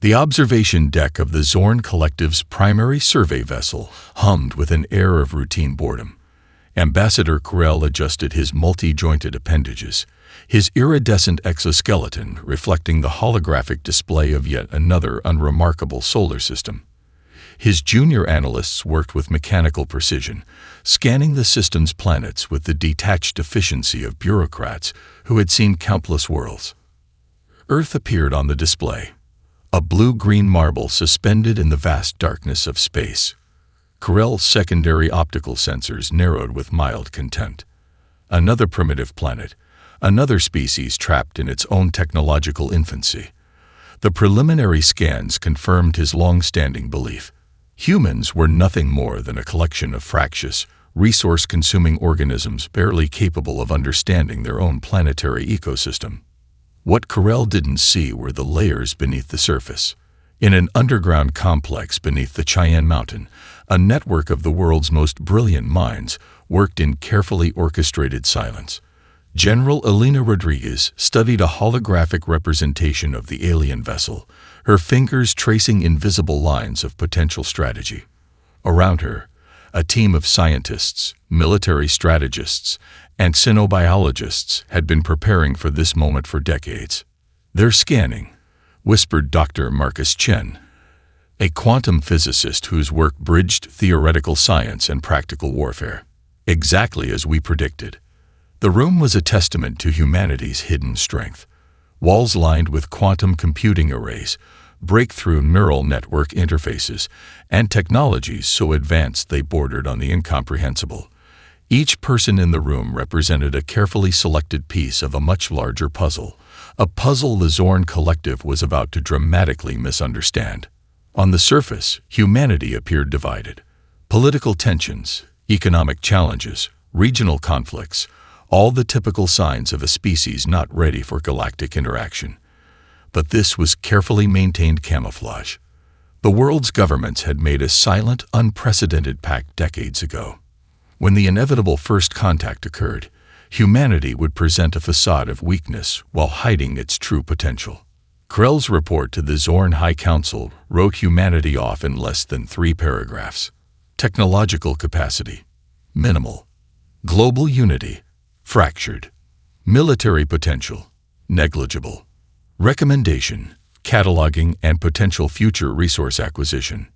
The observation deck of the Zorn Collective's primary survey vessel hummed with an air of routine boredom. Ambassador Corell adjusted his multi-jointed appendages, his iridescent exoskeleton reflecting the holographic display of yet another unremarkable solar system. His junior analysts worked with mechanical precision, scanning the system's planets with the detached efficiency of bureaucrats who had seen countless worlds. Earth appeared on the display, a blue-green marble suspended in the vast darkness of space. Corell's secondary optical sensors narrowed with mild contempt. Another primitive planet, another species trapped in its own technological infancy. The preliminary scans confirmed his long-standing belief. Humans were nothing more than a collection of fractious, resource-consuming organisms barely capable of understanding their own planetary ecosystem. What Corell didn't see were the layers beneath the surface. In an underground complex beneath the Cheyenne Mountain, a network of the world's most brilliant minds worked in carefully orchestrated silence. General Elena Rodriguez studied a holographic representation of the alien vessel, her fingers tracing invisible lines of potential strategy. Around her, a team of scientists, military strategists, and xenobiologists had been preparing for this moment for decades. "They're scanning," whispered Dr. Marcus Chen, a quantum physicist whose work bridged theoretical science and practical warfare. Exactly as we predicted. The room was a testament to humanity's hidden strength. Walls lined with quantum computing arrays, breakthrough neural network interfaces, and technologies so advanced they bordered on the incomprehensible. Each person in the room represented a carefully selected piece of a much larger puzzle, a puzzle the Zorn Collective was about to dramatically misunderstand. On the surface, humanity appeared divided. Political tensions, economic challenges, regional conflicts, all the typical signs of a species not ready for galactic interaction. But this was carefully maintained camouflage. The world's governments had made a silent, unprecedented pact decades ago. When the inevitable first contact occurred, humanity would present a facade of weakness while hiding its true potential. Corell's report to the Zorn High Council wrote humanity off in less than 3 paragraphs. Technological capacity, minimal. Global unity, fractured. Military potential, negligible. Recommendation, cataloging, and potential future resource acquisition.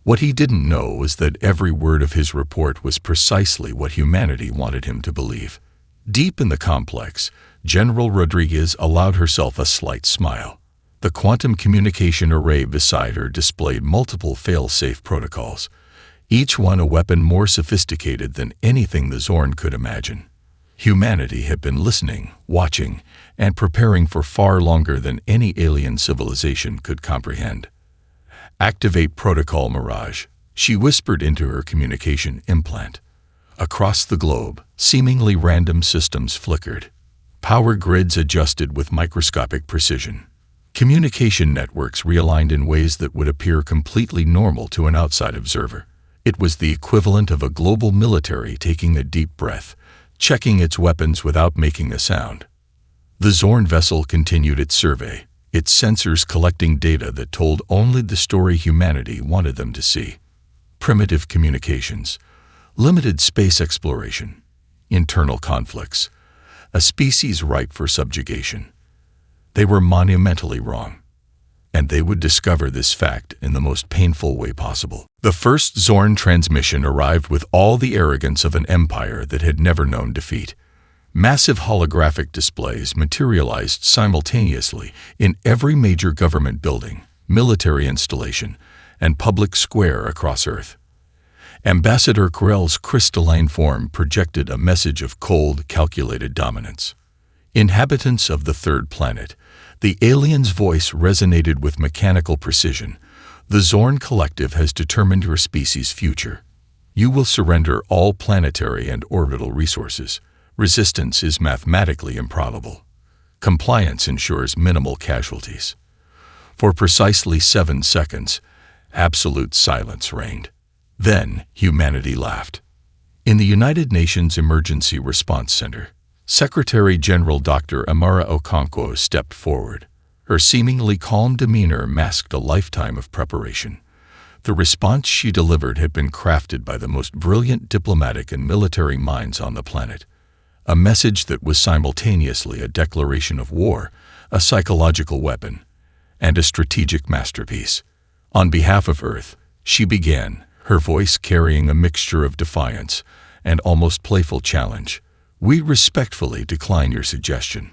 What he didn't know was that every word of his report was precisely what humanity wanted him to believe. Deep in the complex, General Rodriguez allowed herself a slight smile. The quantum communication array beside her displayed multiple fail-safe protocols, each one a weapon more sophisticated than anything the Zorn could imagine. Humanity had been listening, watching, and preparing for far longer than any alien civilization could comprehend. "Activate Protocol Mirage," she whispered into her communication implant. Across the globe, seemingly random systems flickered. Power grids adjusted with microscopic precision. Communication networks realigned in ways that would appear completely normal to an outside observer. It was the equivalent of a global military taking a deep breath, checking its weapons without making a sound. The Zorn vessel continued its survey, its sensors collecting data that told only the story humanity wanted them to see. Primitive communications, limited space exploration, internal conflicts, a species ripe for subjugation. They were monumentally wrong, and they would discover this fact in the most painful way possible. The first Zorn transmission arrived with all the arrogance of an empire that had never known defeat. Massive holographic displays materialized simultaneously in every major government building, military installation, and public square across Earth. Ambassador Corell's crystalline form projected a message of cold, calculated dominance. Inhabitants of the third planet, the alien's voice resonated with mechanical precision. The Zorn Collective has determined your species' future. You will surrender all planetary and orbital resources. Resistance is mathematically improbable. Compliance ensures minimal casualties. For precisely 7 seconds, absolute silence reigned. Then humanity laughed. In the United Nations Emergency Response Center, Secretary General Dr. Amara Okonkwo stepped forward. Her seemingly calm demeanor masked a lifetime of preparation. The response she delivered had been crafted by the most brilliant diplomatic and military minds on the planet. A message that was simultaneously a declaration of war, a psychological weapon, and a strategic masterpiece. On behalf of Earth, she began, her voice carrying a mixture of defiance and almost playful challenge. "We respectfully decline your suggestion.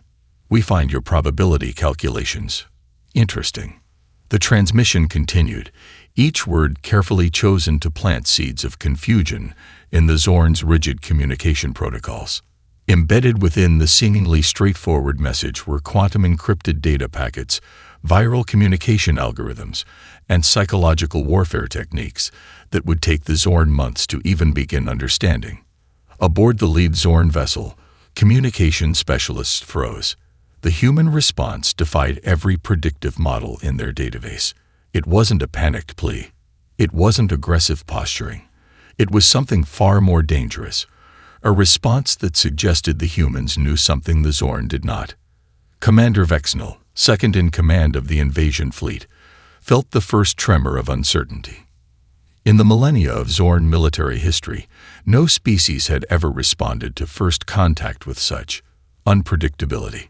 We find your probability calculations interesting." The transmission continued, each word carefully chosen to plant seeds of confusion in the Zorn's rigid communication protocols. Embedded within the seemingly straightforward message were quantum-encrypted data packets, viral communication algorithms, and psychological warfare techniques that would take the Zorn months to even begin understanding. Aboard the lead Zorn vessel, communication specialists froze. The human response defied every predictive model in their database. It wasn't a panicked plea. It wasn't aggressive posturing. It was something far more dangerous, a response that suggested the humans knew something the Zorn did not. Commander Vexnell, second in command of the invasion fleet, felt the first tremor of uncertainty. In the millennia of Zorn military history, no species had ever responded to first contact with such unpredictability.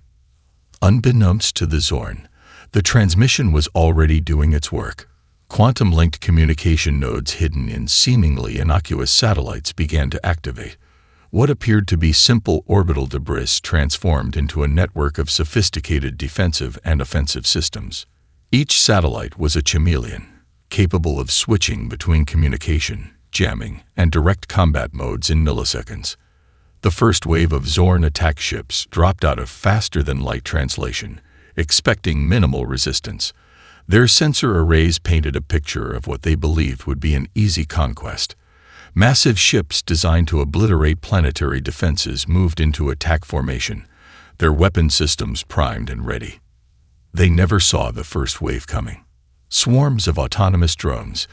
Unbeknownst to the Zorn, the transmission was already doing its work. Quantum-linked communication nodes hidden in seemingly innocuous satellites began to activate. What appeared to be simple orbital debris transformed into a network of sophisticated defensive and offensive systems. Each satellite was a chameleon, capable of switching between communication, jamming, and direct combat modes in milliseconds. The first wave of Zorn attack ships dropped out of faster-than-light translation, expecting minimal resistance. Their sensor arrays painted a picture of what they believed would be an easy conquest. Massive ships designed to obliterate planetary defenses moved into attack formation, their weapon systems primed and ready. They never saw the first wave coming. Swarms of autonomous drones,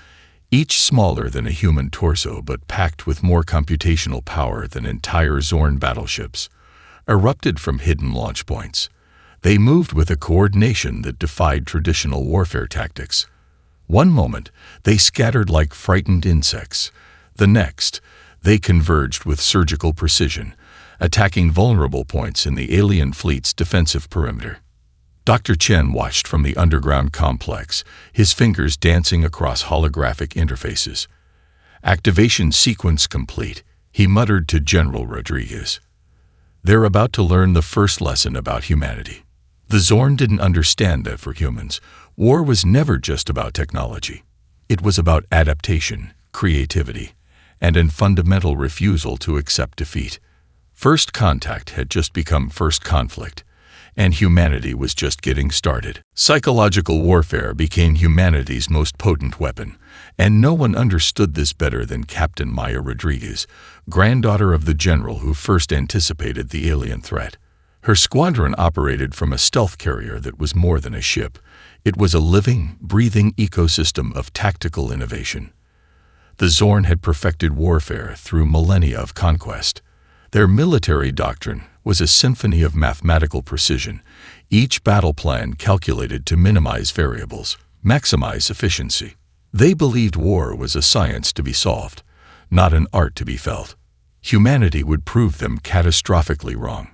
each smaller than a human torso but packed with more computational power than entire Zorn battleships, erupted from hidden launch points. They moved with a coordination that defied traditional warfare tactics. One moment, they scattered like frightened insects. The next, they converged with surgical precision, attacking vulnerable points in the alien fleet's defensive perimeter. Dr. Chen watched from the underground complex, his fingers dancing across holographic interfaces. "Activation sequence complete," he muttered to General Rodriguez. "They're about to learn the first lesson about humanity." The Zorn didn't understand that for humans, war was never just about technology. It was about adaptation, creativity, and a fundamental refusal to accept defeat. First contact had just become first conflict, and humanity was just getting started. Psychological warfare became humanity's most potent weapon, and no one understood this better than Captain Maya Rodriguez, granddaughter of the general who first anticipated the alien threat. Her squadron operated from a stealth carrier that was more than a ship. It was a living, breathing ecosystem of tactical innovation. The Zorn had perfected warfare through millennia of conquest. Their military doctrine was a symphony of mathematical precision, each battle plan calculated to minimize variables, maximize efficiency. They believed war was a science to be solved, not an art to be felt. Humanity would prove them catastrophically wrong.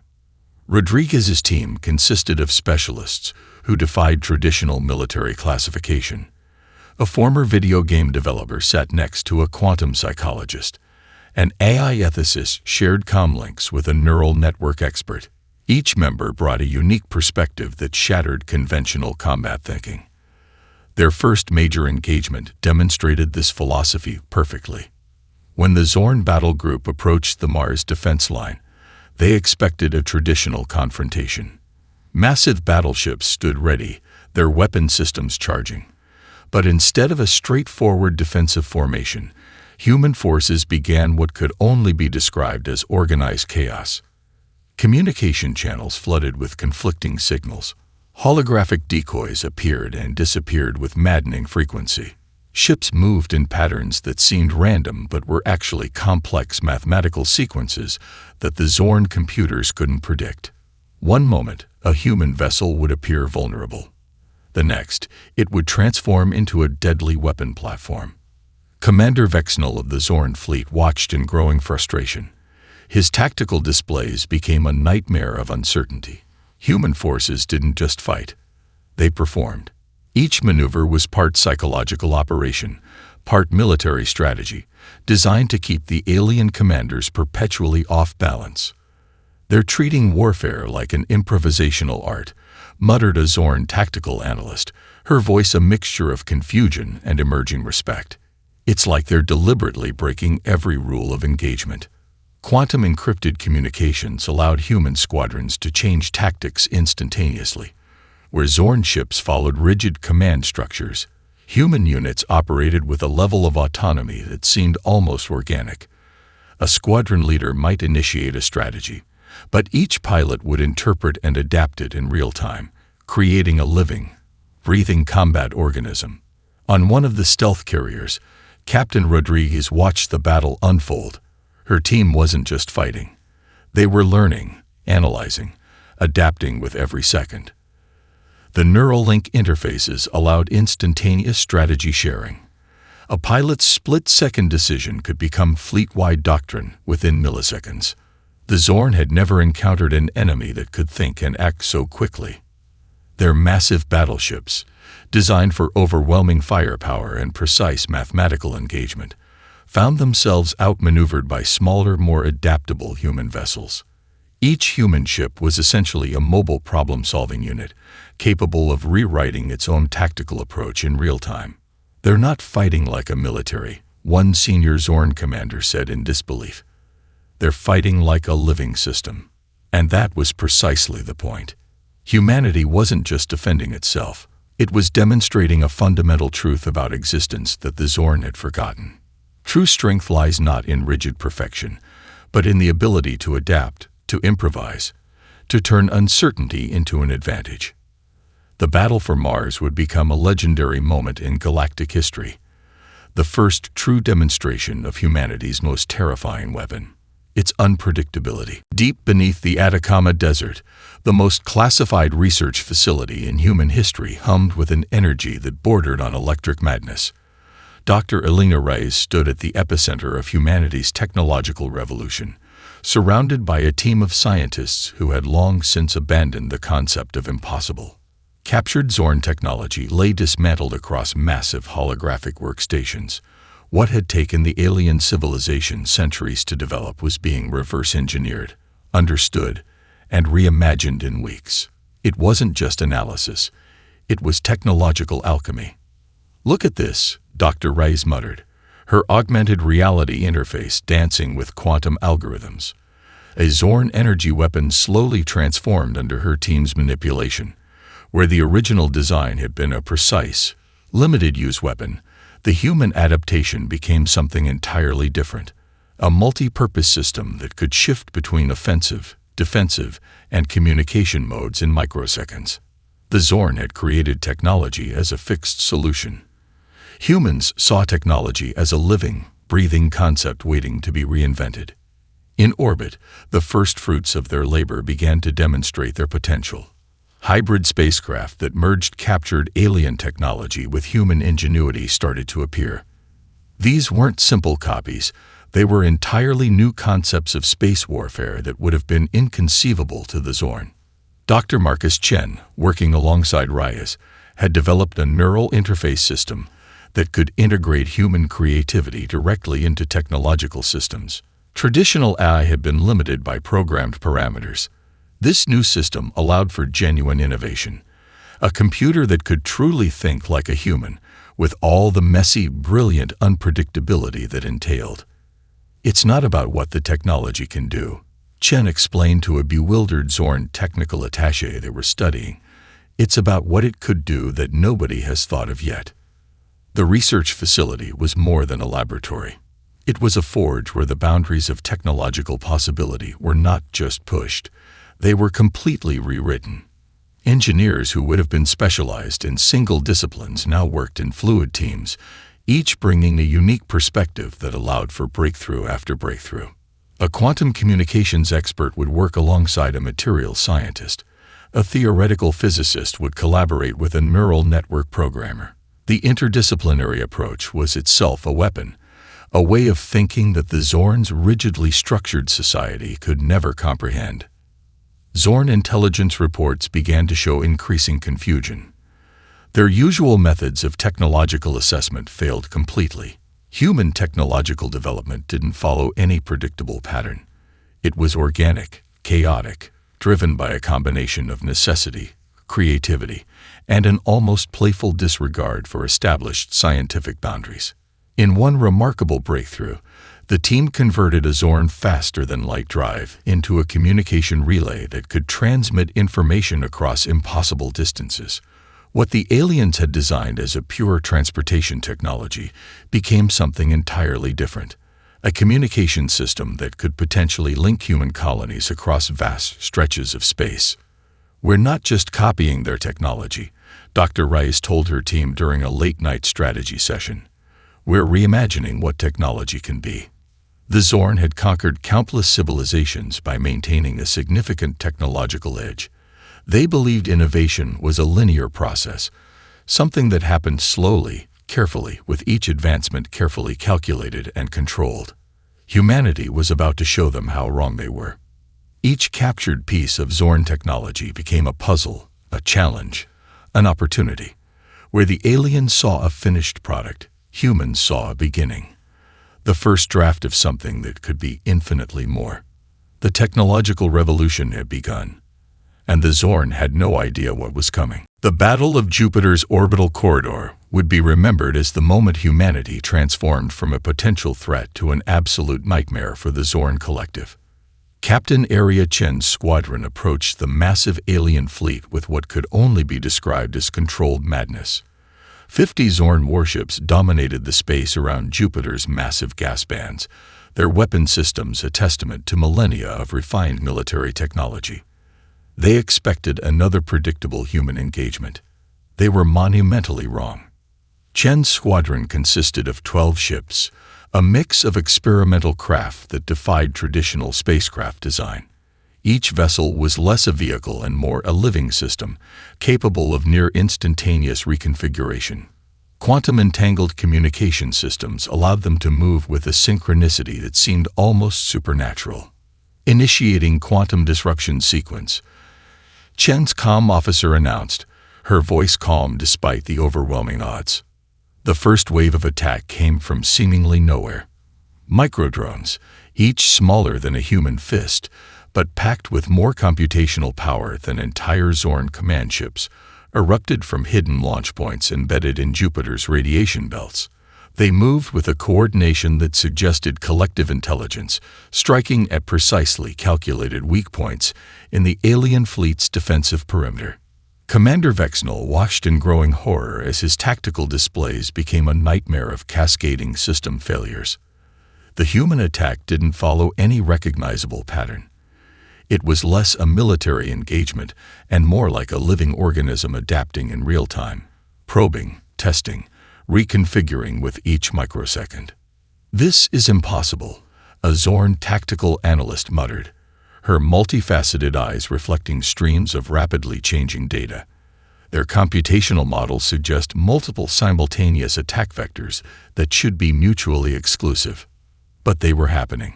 Rodriguez's team consisted of specialists who defied traditional military classification. A former video game developer sat next to a quantum psychologist. An AI ethicist shared comlinks with a neural network expert. Each member brought a unique perspective that shattered conventional combat thinking. Their first major engagement demonstrated this philosophy perfectly. When the Zorn battle group approached the Mars defense line, they expected a traditional confrontation. Massive battleships stood ready, their weapon systems charging. But instead of a straightforward defensive formation, human forces began what could only be described as organized chaos. Communication channels flooded with conflicting signals. Holographic decoys appeared and disappeared with maddening frequency. Ships moved in patterns that seemed random but were actually complex mathematical sequences that the Zorn computers couldn't predict. One moment, a human vessel would appear vulnerable. The next, it would transform into a deadly weapon platform. Commander Vexnell of the Zorn fleet watched in growing frustration. His tactical displays became a nightmare of uncertainty. Human forces didn't just fight. They performed. Each maneuver was part psychological operation, part military strategy, designed to keep the alien commanders perpetually off balance. "They're treating warfare like an improvisational art," muttered a Zorn tactical analyst, her voice a mixture of confusion and emerging respect. "It's like they're deliberately breaking every rule of engagement." Quantum encrypted communications allowed human squadrons to change tactics instantaneously. Where Zorn ships followed rigid command structures, human units operated with a level of autonomy that seemed almost organic. A squadron leader might initiate a strategy, but each pilot would interpret and adapt it in real time, creating a living, breathing combat organism. On one of the stealth carriers, Captain Rodriguez watched the battle unfold. Her team wasn't just fighting. They were learning, analyzing, adapting with every second. The neural link interfaces allowed instantaneous strategy sharing. A pilot's split-second decision could become fleet-wide doctrine within milliseconds. The Zorn had never encountered an enemy that could think and act so quickly. Their massive battleships, designed for overwhelming firepower and precise mathematical engagement, found themselves outmaneuvered by smaller, more adaptable human vessels. Each human ship was essentially a mobile problem-solving unit, capable of rewriting its own tactical approach in real time. "They're not fighting like a military," one senior Zorn commander said in disbelief. "They're fighting like a living system." And that was precisely the point. Humanity wasn't just defending itself. It was demonstrating a fundamental truth about existence that the Zorn had forgotten. True strength lies not in rigid perfection, but in the ability to adapt, to improvise, to turn uncertainty into an advantage. The battle for Mars would become a legendary moment in galactic history, the first true demonstration of humanity's most terrifying weapon, its unpredictability. Deep beneath the Atacama Desert, the most classified research facility in human history hummed with an energy that bordered on electric madness. Dr. Elena Reyes stood at the epicenter of humanity's technological revolution, surrounded by a team of scientists who had long since abandoned the concept of impossible. Captured Zorn technology lay dismantled across massive holographic workstations. What had taken the alien civilization centuries to develop was being reverse-engineered, understood, and reimagined in weeks. It wasn't just analysis. It was technological alchemy. "Look at this," Dr. Reyes muttered, her augmented reality interface dancing with quantum algorithms. A Zorn energy weapon slowly transformed under her team's manipulation. Where the original design had been a precise, limited-use weapon, the human adaptation became something entirely different, a multi-purpose system that could shift between offensive, defensive, and communication modes in microseconds. The Zorn had created technology as a fixed solution. Humans saw technology as a living, breathing concept waiting to be reinvented. In orbit, the first fruits of their labor began to demonstrate their potential. Hybrid spacecraft that merged captured alien technology with human ingenuity started to appear. These weren't simple copies. They were entirely new concepts of space warfare that would have been inconceivable to the Zorn. Dr. Marcus Chen, working alongside Reyes, had developed a neural interface system that could integrate human creativity directly into technological systems. Traditional AI had been limited by programmed parameters. This new system allowed for genuine innovation, a computer that could truly think like a human, with all the messy, brilliant unpredictability that entailed. "It's not about what the technology can do," Chen explained to a bewildered Zorn technical attaché they were studying. "It's about what it could do that nobody has thought of yet." The research facility was more than a laboratory. It was a forge where the boundaries of technological possibility were not just pushed, they were completely rewritten. Engineers who would have been specialized in single disciplines now worked in fluid teams, each bringing a unique perspective that allowed for breakthrough after breakthrough. A quantum communications expert would work alongside a materials scientist, A theoretical physicist would collaborate with a neural network programmer. The interdisciplinary approach was itself a weapon, a way of thinking that the Zorn's rigidly structured society could never comprehend. Zorn intelligence reports began to show increasing confusion. Their usual methods of technological assessment failed completely. Human technological development didn't follow any predictable pattern. It was organic, chaotic, driven by a combination of necessity, creativity, and an almost playful disregard for established scientific boundaries. In one remarkable breakthrough, the team converted a Zorn faster-than-light drive into a communication relay that could transmit information across impossible distances. What the aliens had designed as a pure transportation technology became something entirely different, a communication system that could potentially link human colonies across vast stretches of space. "We're not just copying their technology," Dr. Rice told her team during a late-night strategy session. "We're reimagining what technology can be." The Zorn had conquered countless civilizations by maintaining a significant technological edge. They believed innovation was a linear process, something that happened slowly, carefully, with each advancement carefully calculated and controlled. Humanity was about to show them how wrong they were. Each captured piece of Zorn technology became a puzzle, a challenge, an opportunity. Where the aliens saw a finished product, humans saw a beginning. The first draft of something that could be infinitely more. The technological revolution had begun, and the Zorn had no idea what was coming. The Battle of Jupiter's orbital corridor would be remembered as the moment humanity transformed from a potential threat to an absolute nightmare for the Zorn collective. Captain Area Chen's squadron approached the massive alien fleet with what could only be described as controlled madness. 50 Zorn warships dominated the space around Jupiter's massive gas bands, their weapon systems a testament to millennia of refined military technology. They expected another predictable human engagement. They were monumentally wrong. Chen's squadron consisted of 12 ships, a mix of experimental craft that defied traditional spacecraft design. Each vessel was less a vehicle and more a living system, capable of near-instantaneous reconfiguration. Quantum-entangled communication systems allowed them to move with a synchronicity that seemed almost supernatural. Initiating quantum disruption sequence, Chen's comm officer announced, her voice calm despite the overwhelming odds. The first wave of attack came from seemingly nowhere. Microdrones, each smaller than a human fist, but packed with more computational power than entire Zorn command ships, erupted from hidden launch points embedded in Jupiter's radiation belts. They moved with a coordination that suggested collective intelligence, striking at precisely calculated weak points in the alien fleet's defensive perimeter. Commander Vexnell watched in growing horror as his tactical displays became a nightmare of cascading system failures. The human attack didn't follow any recognizable pattern. It was less a military engagement and more like a living organism adapting in real time, probing, testing, reconfiguring with each microsecond. "This is impossible," a Zorn tactical analyst muttered, her multifaceted eyes reflecting streams of rapidly changing data. Their computational models suggest multiple simultaneous attack vectors that should be mutually exclusive. But they were happening.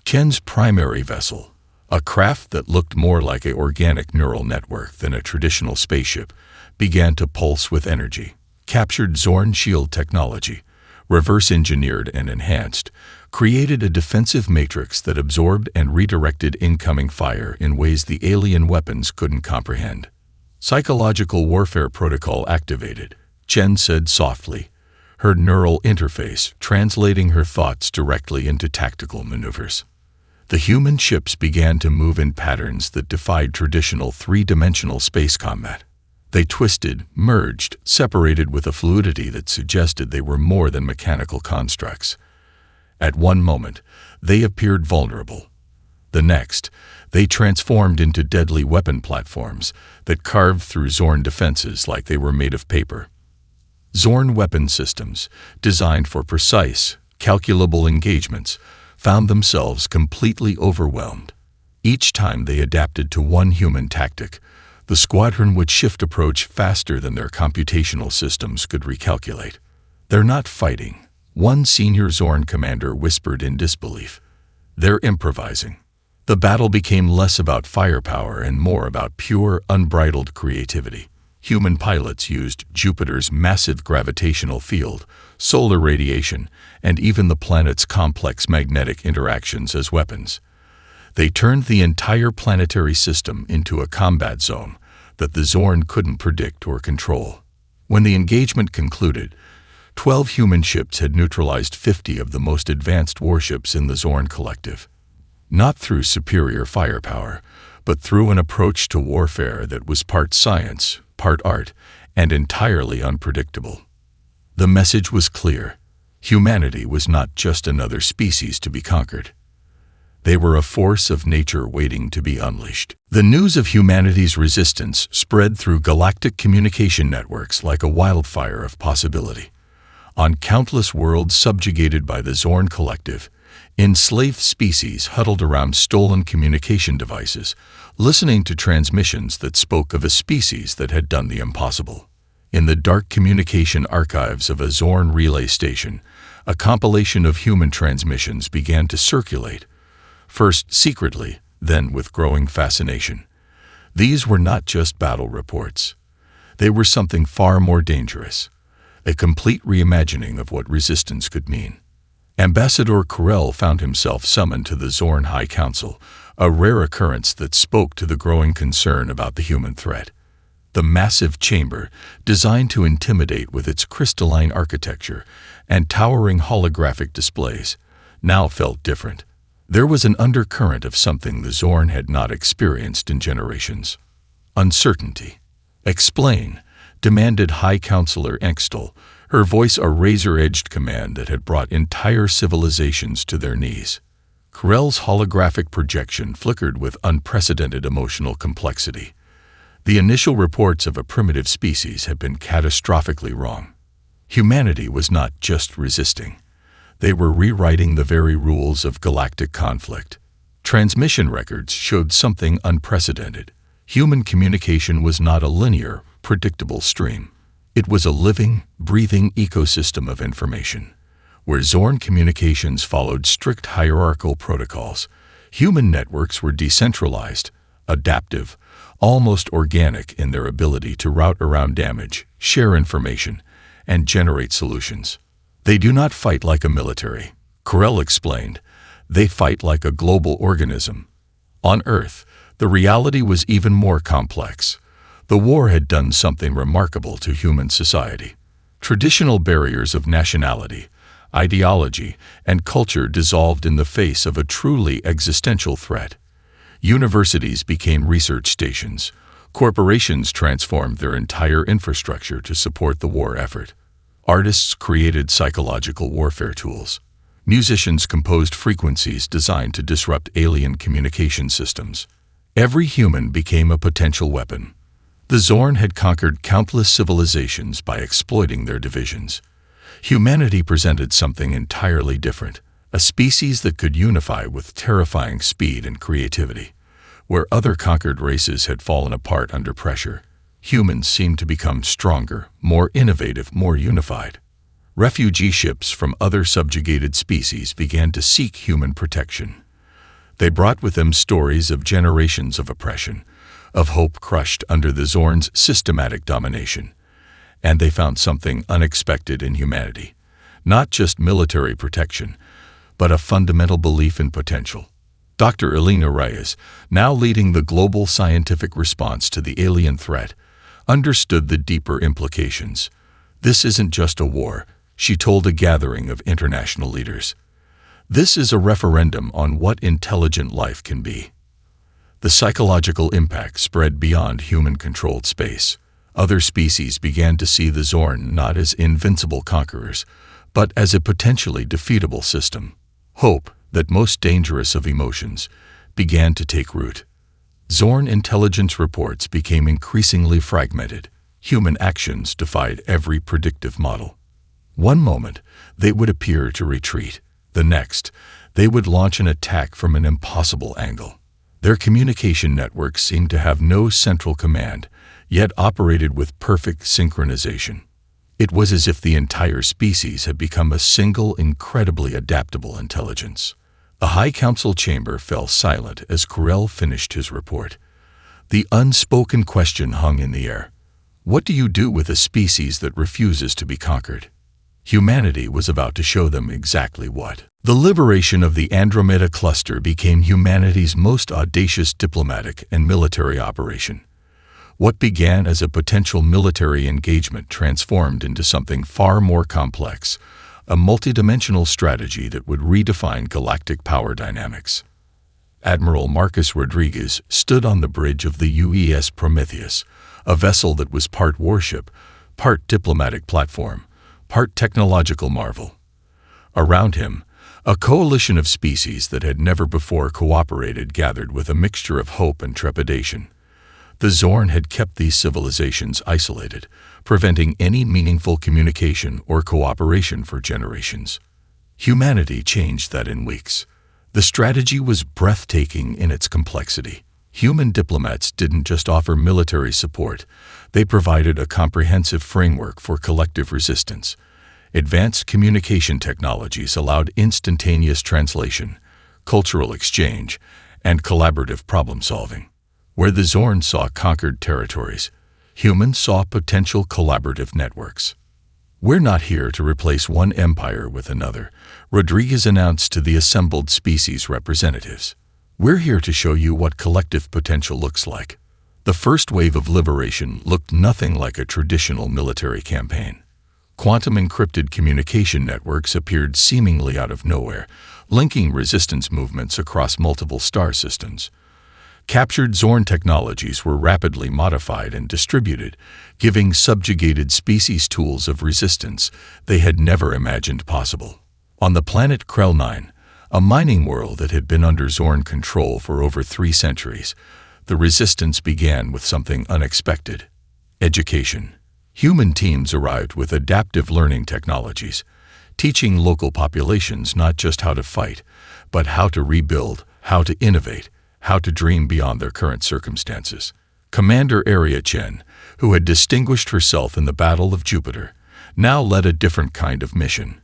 Chen's primary vessel, a craft that looked more like an organic neural network than a traditional spaceship, began to pulse with energy. Captured Zorn shield technology, reverse-engineered and enhanced, created a defensive matrix that absorbed and redirected incoming fire in ways the alien weapons couldn't comprehend. "Psychological warfare protocol activated," Chen said softly, her neural interface translating her thoughts directly into tactical maneuvers. The human ships began to move in patterns that defied traditional three-dimensional space combat. They twisted, merged, separated with a fluidity that suggested they were more than mechanical constructs. At one moment, they appeared vulnerable. The next, they transformed into deadly weapon platforms that carved through Zorn defenses like they were made of paper. Zorn weapon systems, designed for precise, calculable engagements, found themselves completely overwhelmed. Each time they adapted to one human tactic, The squadron would shift approach faster than their computational systems could recalculate. "They're not fighting," one senior Zorn commander whispered in disbelief. "They're improvising." The battle became less about firepower and more about pure, unbridled creativity. Human pilots used Jupiter's massive gravitational field, solar radiation, and even the planet's complex magnetic interactions as weapons. They turned the entire planetary system into a combat zone that the Zorn couldn't predict or control. When the engagement concluded, 12 human ships had neutralized 50 of the most advanced warships in the Zorn Collective. Not through superior firepower, but through an approach to warfare that was part science, part art, and entirely unpredictable. The message was clear. Humanity was not just another species to be conquered. They were a force of nature waiting to be unleashed. The news of humanity's resistance spread through galactic communication networks like a wildfire of possibility. On countless worlds subjugated by the Zorn Collective, enslaved species huddled around stolen communication devices, listening to transmissions that spoke of a species that had done the impossible. In the dark communication archives of a Zorn relay station, a compilation of human transmissions began to circulate, first secretly, then with growing fascination. These were not just battle reports. They were something far more dangerous, a complete reimagining of what resistance could mean. Ambassador Corell found himself summoned to the Zorn High Council, a rare occurrence that spoke to the growing concern about the human threat. The massive chamber, designed to intimidate with its crystalline architecture and towering holographic displays, now felt different. There was an undercurrent of something the Zorn had not experienced in generations. Uncertainty. "Explain," demanded High Counselor Engstl, her voice a razor-edged command that had brought entire civilizations to their knees. Corell's holographic projection flickered with unprecedented emotional complexity. The initial reports of a primitive species had been catastrophically wrong. Humanity was not just resisting. They were rewriting the very rules of galactic conflict. Transmission records showed something unprecedented. Human communication was not a linear, predictable stream. It was a living, breathing ecosystem of information. Where Zorn communications followed strict hierarchical protocols, human networks were decentralized, adaptive, almost organic in their ability to route around damage, share information, and generate solutions. "They do not fight like a military," Corell explained. "They fight like a global organism." On Earth, the reality was even more complex. The war had done something remarkable to human society. Traditional barriers of nationality, ideology, and culture dissolved in the face of a truly existential threat. Universities became research stations. Corporations transformed their entire infrastructure to support the war effort. Artists created psychological warfare tools. Musicians composed frequencies designed to disrupt alien communication systems. Every human became a potential weapon. The Zorn had conquered countless civilizations by exploiting their divisions. Humanity presented something entirely different, a species that could unify with terrifying speed and creativity. Where other conquered races had fallen apart under pressure, humans seemed to become stronger, more innovative, more unified. Refugee ships from other subjugated species began to seek human protection. They brought with them stories of generations of oppression, of hope crushed under the Zorn's systematic domination. And they found something unexpected in humanity. Not just military protection, but a fundamental belief in potential. Dr. Elena Reyes, now leading the global scientific response to the alien threat, understood the deeper implications. "This isn't just a war," she told a gathering of international leaders. "This is a referendum on what intelligent life can be." The psychological impact spread beyond human-controlled space. Other species began to see the Zorn not as invincible conquerors, but as a potentially defeatable system. Hope, that most dangerous of emotions, began to take root. Zorn intelligence reports became increasingly fragmented. Human actions defied every predictive model. One moment, they would appear to retreat. The next, they would launch an attack from an impossible angle. Their communication networks seemed to have no central command, yet operated with perfect synchronization. It was as if the entire species had become a single, incredibly adaptable intelligence. The High Council chamber fell silent as Corell finished his report. The unspoken question hung in the air. What do you do with a species that refuses to be conquered? Humanity was about to show them exactly what. The liberation of the Andromeda Cluster became humanity's most audacious diplomatic and military operation. What began as a potential military engagement transformed into something far more complex, a multidimensional strategy that would redefine galactic power dynamics. Admiral Marcus Rodriguez stood on the bridge of the UES Prometheus, a vessel that was part warship, part diplomatic platform, part technological marvel. Around him, a coalition of species that had never before cooperated gathered with a mixture of hope and trepidation. The Zorn had kept these civilizations isolated, preventing any meaningful communication or cooperation for generations. Humanity changed that in weeks. The strategy was breathtaking in its complexity. Human diplomats didn't just offer military support, they provided a comprehensive framework for collective resistance. Advanced communication technologies allowed instantaneous translation, cultural exchange, and collaborative problem-solving. Where the Zorn saw conquered territories, humans saw potential collaborative networks. "We're not here to replace one empire with another," Rodriguez announced to the assembled species representatives. "We're here to show you what collective potential looks like." The first wave of liberation looked nothing like a traditional military campaign. Quantum-encrypted communication networks appeared seemingly out of nowhere, linking resistance movements across multiple star systems. Captured Zorn technologies were rapidly modified and distributed, giving subjugated species tools of resistance they had never imagined possible. On the planet Krell 9, a mining world that had been under Zorn control for over 3 centuries, the resistance began with something unexpected: education. Human teams arrived with adaptive learning technologies, teaching local populations not just how to fight, but how to rebuild, how to innovate, how to dream beyond their current circumstances. Commander Aria Chen, who had distinguished herself in the Battle of Jupiter, now led a different kind of mission.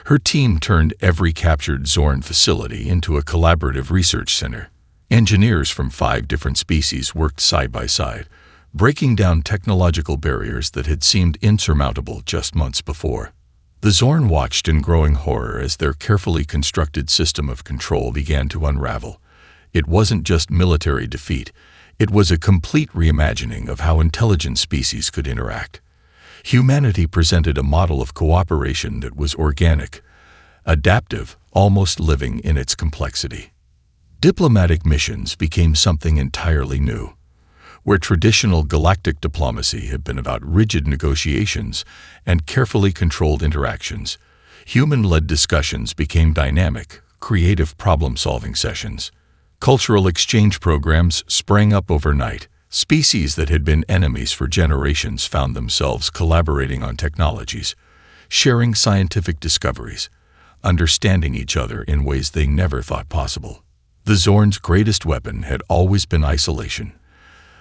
Her team turned every captured Zorn facility into a collaborative research center. Engineers from 5 different species worked side by side, breaking down technological barriers that had seemed insurmountable just months before. The Zorn watched in growing horror as their carefully constructed system of control began to unravel. It wasn't just military defeat, it was a complete reimagining of how intelligent species could interact. Humanity presented a model of cooperation that was organic, adaptive, almost living in its complexity. Diplomatic missions became something entirely new. Where traditional galactic diplomacy had been about rigid negotiations and carefully controlled interactions, human-led discussions became dynamic, creative problem-solving sessions. Cultural exchange programs sprang up overnight. Species that had been enemies for generations found themselves collaborating on technologies, sharing scientific discoveries, understanding each other in ways they never thought possible. The Zorn's greatest weapon had always been isolation.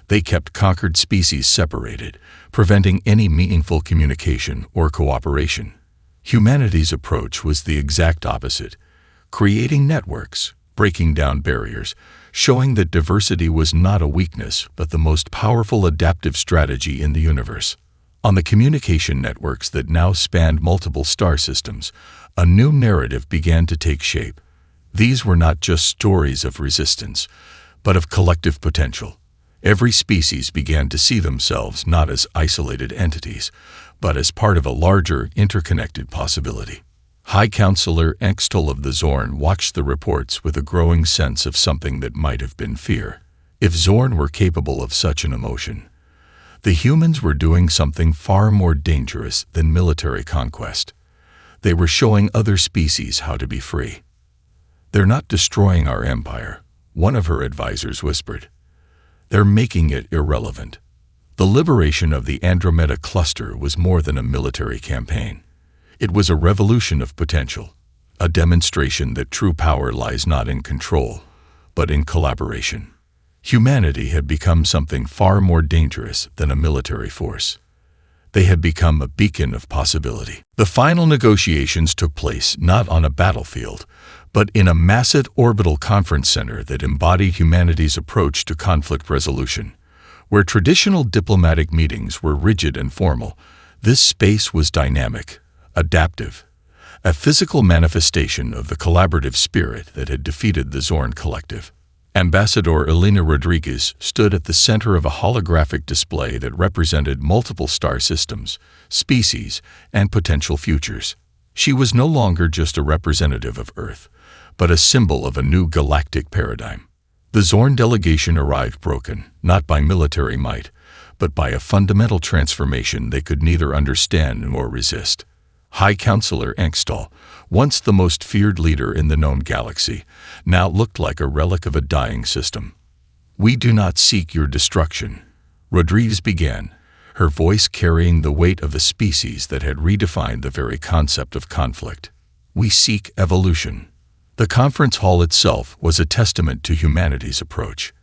They kept conquered species separated, preventing any meaningful communication or cooperation. Humanity's approach was the exact opposite, creating networks, breaking down barriers, showing that diversity was not a weakness but the most powerful adaptive strategy in the universe. On the communication networks that now spanned multiple star systems, a new narrative began to take shape. These were not just stories of resistance, but of collective potential. Every species began to see themselves not as isolated entities, but as part of a larger, interconnected possibility. High Counselor Extol of the Zorn watched the reports with a growing sense of something that might have been fear. If Zorn were capable of such an emotion, the humans were doing something far more dangerous than military conquest. They were showing other species how to be free. "They're not destroying our empire," one of her advisors whispered. "They're making it irrelevant." The liberation of the Andromeda Cluster was more than a military campaign. It was a revolution of potential, a demonstration that true power lies not in control, but in collaboration. Humanity had become something far more dangerous than a military force. They had become a beacon of possibility. The final negotiations took place not on a battlefield, but in a massive orbital conference center that embodied humanity's approach to conflict resolution. Where traditional diplomatic meetings were rigid and formal, this space was dynamic, adaptive, a physical manifestation of the collaborative spirit that had defeated the Zorn Collective. Ambassador Elena Rodriguez stood at the center of a holographic display that represented multiple star systems, species, and potential futures. She was no longer just a representative of Earth, but a symbol of a new galactic paradigm. The Zorn delegation arrived broken, not by military might, but by a fundamental transformation they could neither understand nor resist. High Counselor Engstall, once the most feared leader in the known galaxy, now looked like a relic of a dying system. "We do not seek your destruction," Rodriguez began, her voice carrying the weight of a species that had redefined the very concept of conflict. "We seek evolution." The conference hall itself was a testament to humanity's approach.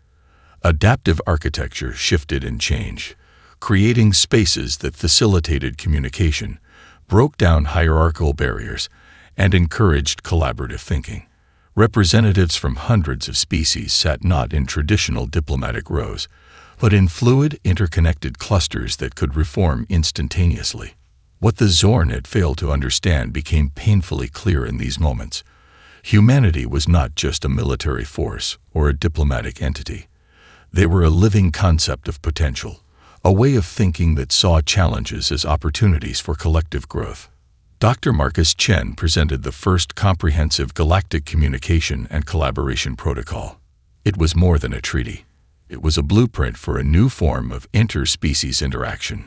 Adaptive architecture shifted and changed, creating spaces that facilitated communication, broke down hierarchical barriers, and encouraged collaborative thinking. Representatives from hundreds of species sat not in traditional diplomatic rows, but in fluid, interconnected clusters that could reform instantaneously. What the Zorn had failed to understand became painfully clear in these moments. Humanity was not just a military force or a diplomatic entity. They were a living concept of potential, a way of thinking that saw challenges as opportunities for collective growth. Dr. Marcus Chen presented the first comprehensive galactic communication and collaboration protocol. It was more than a treaty. It was a blueprint for a new form of interspecies interaction.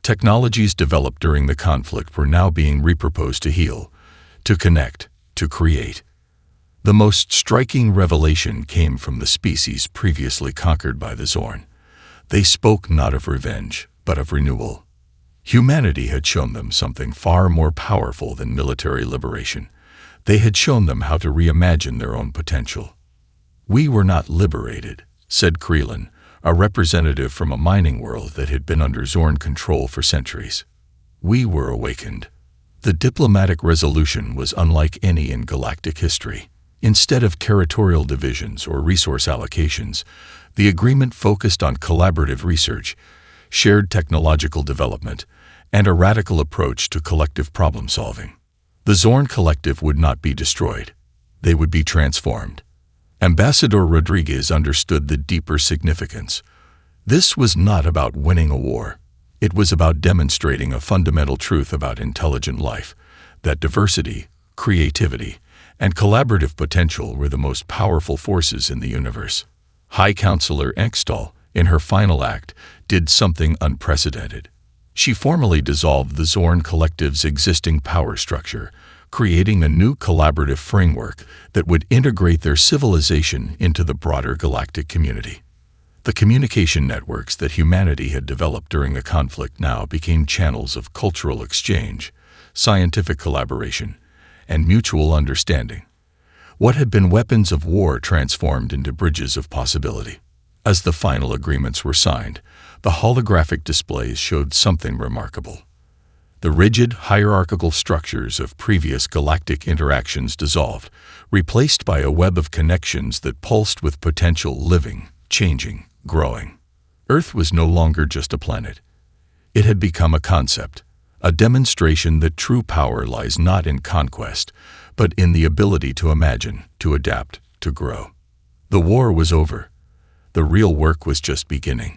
Technologies developed during the conflict were now being repurposed to heal, to connect, to create. The most striking revelation came from the species previously conquered by the Zorn. They spoke not of revenge, but of renewal. Humanity had shown them something far more powerful than military liberation. They had shown them how to reimagine their own potential. "We were not liberated," said Krelin, a representative from a mining world that had been under Zorn control for centuries. "We were awakened." The diplomatic resolution was unlike any in galactic history. Instead of territorial divisions or resource allocations, the agreement focused on collaborative research, shared technological development, and a radical approach to collective problem-solving. The Zorn Collective would not be destroyed. They would be transformed. Ambassador Rodriguez understood the deeper significance. This was not about winning a war. It was about demonstrating a fundamental truth about intelligent life, that diversity, creativity, and collaborative potential were the most powerful forces in the universe. High Counselor Engstall, in her final act, did something unprecedented. She formally dissolved the Zorn Collective's existing power structure, creating a new collaborative framework that would integrate their civilization into the broader galactic community. The communication networks that humanity had developed during the conflict now became channels of cultural exchange, scientific collaboration, and mutual understanding. What had been weapons of war transformed into bridges of possibility. As the final agreements were signed, the holographic displays showed something remarkable. The rigid, hierarchical structures of previous galactic interactions dissolved, replaced by a web of connections that pulsed with potential living, changing, growing. Earth was no longer just a planet. It had become a concept, a demonstration that true power lies not in conquest, but in the ability to imagine, to adapt, to grow. The war was over. The real work was just beginning.